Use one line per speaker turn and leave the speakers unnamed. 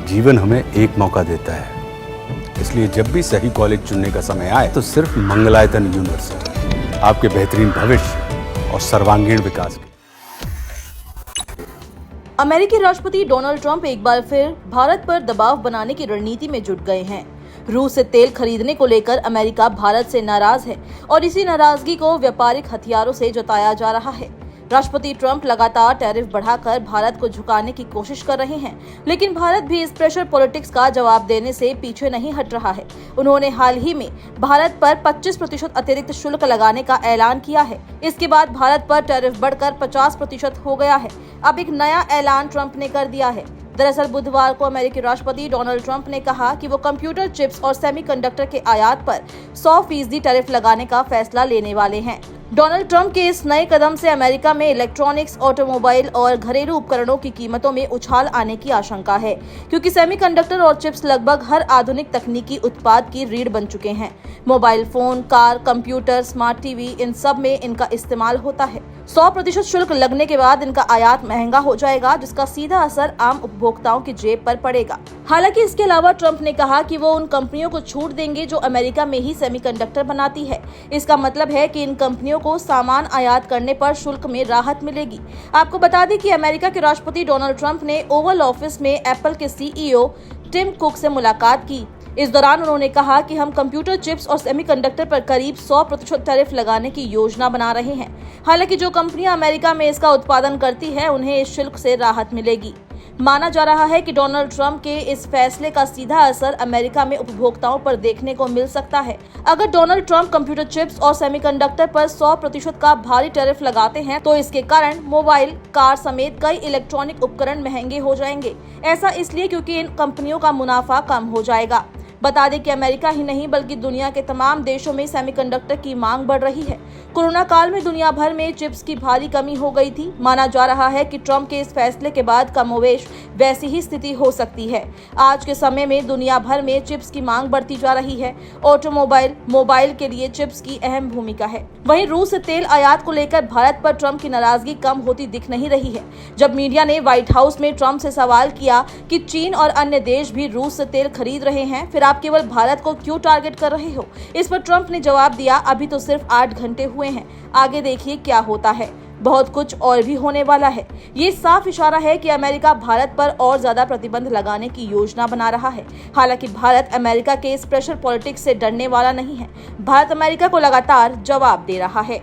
जीवन हमें एक मौका देता है, इसलिए जब भी सही कॉलेज चुनने का समय आए तो सिर्फ मंगलायतन यूनिवर्सिटी आपके बेहतरीन भविष्य और सर्वांगीण विकास के।
अमेरिकी राष्ट्रपति डोनाल्ड ट्रंप एक बार फिर भारत पर दबाव बनाने की रणनीति में जुट गए हैं। रूस से तेल खरीदने को लेकर अमेरिका भारत से नाराज है और इसी नाराजगी को व्यापारिक हथियारों से जताया जा रहा है। राष्ट्रपति ट्रंप लगातार टैरिफ बढ़ाकर भारत को झुकाने की कोशिश कर रहे हैं, लेकिन भारत भी इस प्रेशर पॉलिटिक्स का जवाब देने से पीछे नहीं हट रहा है। उन्होंने हाल ही में भारत पर 25% अतिरिक्त शुल्क लगाने का ऐलान किया है। इसके बाद भारत पर टैरिफ बढ़कर 50% हो गया है। अब एक नया ऐलान ट्रंप ने कर दिया है। दरअसल बुधवार को अमेरिकी राष्ट्रपति डोनाल्ड ट्रंप ने कहा कि वो कंप्यूटर चिप्स और सेमीकंडक्टर के आयात पर 100% टैरिफ लगाने का फैसला लेने वाले हैं। डोनाल्ड ट्रंप के इस नए कदम से अमेरिका में इलेक्ट्रॉनिक्स, ऑटोमोबाइल और घरेलू उपकरणों की कीमतों में उछाल आने की आशंका है, क्योंकि सेमीकंडक्टर और चिप्स लगभग हर आधुनिक तकनीकी उत्पाद की रीढ़ बन चुके हैं। Mobile phone, car, computer, smart TV, इन सब में इनका इस्तेमाल होता है। 100% शुल्क लगने के बाद इनका आयात महंगा हो जाएगा, जिसका सीधा असर आम उपभोक्ताओं की जेब पर पड़ेगा। हालांकि इसके अलावा ट्रंप ने कहा कि वो उन कंपनियों को छूट देंगे जो अमेरिका में ही सेमीकंडक्टर बनाती है। इसका मतलब है कि इन कंपनियों को सामान आयात करने पर शुल्क में राहत मिलेगी। आपको बता दें कि अमेरिका के राष्ट्रपति डोनाल्ड ट्रंप ने ओवल ऑफिस में एप्पल के सीईओ टिम कुक से मुलाकात की। इस दौरान उन्होंने कहा कि हम कंप्यूटर चिप्स और सेमीकंडक्टर पर करीब 100% टैरिफ लगाने की योजना बना रहे हैं। हालांकि जो कंपनियां अमेरिका में इसका उत्पादन करती है, उन्हें इस शुल्क से राहत मिलेगी। माना जा रहा है कि डोनाल्ड ट्रंप के इस फैसले का सीधा असर अमेरिका में उपभोक्ताओं पर देखने को मिल सकता है। अगर डोनाल्ड ट्रंप कंप्यूटर चिप्स और सेमीकंडक्टर पर 100% का भारी टैरिफ लगाते हैं, तो इसके कारण मोबाइल, कार समेत कई इलेक्ट्रॉनिक उपकरण महंगे हो जाएंगे। ऐसा इसलिए क्योंकि इन कंपनियों का मुनाफा कम हो जाएगा। बता दें कि अमेरिका ही नहीं बल्कि दुनिया के तमाम देशों में सेमीकंडक्टर की मांग बढ़ रही है। कोरोना काल में दुनिया भर में चिप्स की भारी कमी हो गई थी। माना जा रहा है कि ट्रंप के इस फैसले के बाद कमोवेश वैसी ही स्थिति हो सकती है। आज के समय में दुनिया भर में चिप्स की मांग बढ़ती जा रही है। ऑटोमोबाइल, मोबाइल के लिए चिप्स की अहम भूमिका है। वहीं रूस से तेल आयात को लेकर भारत पर ट्रंप की नाराजगी कम होती दिख नहीं रही है। जब मीडिया ने व्हाइट हाउस में ट्रंप से सवाल किया कि चीन और अन्य देश भी रूस से तेल खरीद रहे हैं, फिर आप केवल भारत को क्यों टारगेट कर रहे हो? इस पर ट्रंप ने जवाब दिया, अभी तो सिर्फ 8 घंटे हुए हैं, आगे देखिए क्या होता है। बहुत कुछ और भी होने वाला है। ये साफ इशारा है कि अमेरिका भारत पर और ज्यादा प्रतिबंध लगाने की योजना बना रहा है। हालांकि भारत अमेरिका के इस प्रेशर पॉलिटिक्स से डरने वाला नहीं है। भारत अमेरिका को लगातार जवाब दे रहा है।